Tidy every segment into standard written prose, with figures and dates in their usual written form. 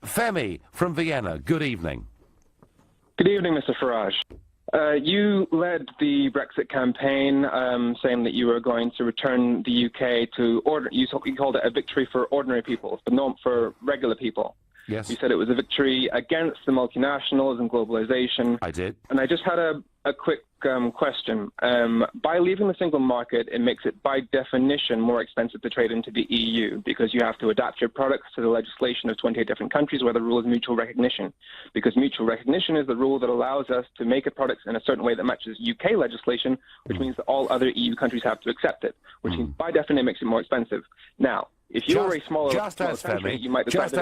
Femi from Vienna, good evening. Good evening, Mr. Farage. You led the Brexit campaign, saying that you were going to return the UK to order. You called it a victory for ordinary people, but not for regular people. Yes. You said it was a victory against the multinationals and globalization. I did. And I just had a quick question. By leaving the single market, it makes it by definition more expensive to trade into the EU because you have to adapt your products to the legislation of 28 different countries where the rule is mutual recognition. Because mutual recognition is the rule that allows us to make a product in a certain way that matches UK legislation, which means that all other EU countries have to accept it, which means by definition makes it more expensive. Now, if you're a smaller country, you might decide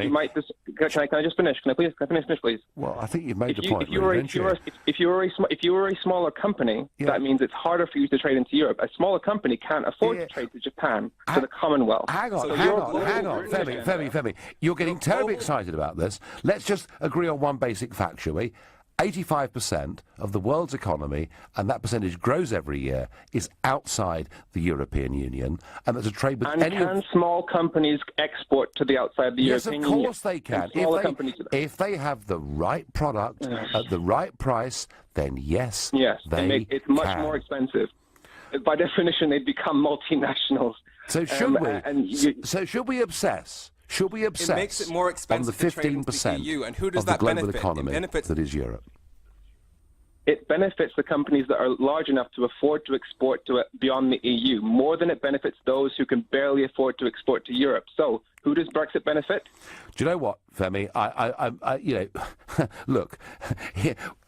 you might can I just finish? Can I finish, please? Well, I think you've made the point. If you were a smaller company, that means it's harder for you to trade into Europe. A smaller company can't afford to trade to Japan, to the Commonwealth. Hang on, Femi. You're getting terribly excited about this. Let's just agree on one basic fact, shall we? 85% of the world's economy, and that percentage grows every year, is outside the European Union, and there's a trade with any... And can small companies export to the outside the European Union? Yes, of course they can. If they have the right product at the right price, then yes, they it's much more expensive. By definition, they become multinationals. So should we? So should we obsess? Should we obsess it makes it more expensive on the 15% EU, and who does of the that global benefit? economy that is Europe? It benefits the companies that are large enough to afford to export to it beyond the EU more than it benefits those who can barely afford to export to Europe. So, who does Brexit benefit? Do you know what, Femi? Look,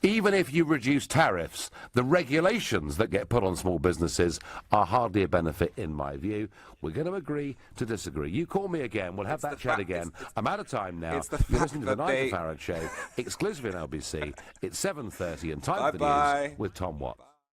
even if you reduce tariffs, the regulations that get put on small businesses are hardly a benefit, in my view. We're going to agree to disagree. You call me again, we'll have that chat again. I'm out of time now. You're listening to the Nigel Farage Show, exclusively on LBC. It's 7:30 and time for the news with Tom Watt.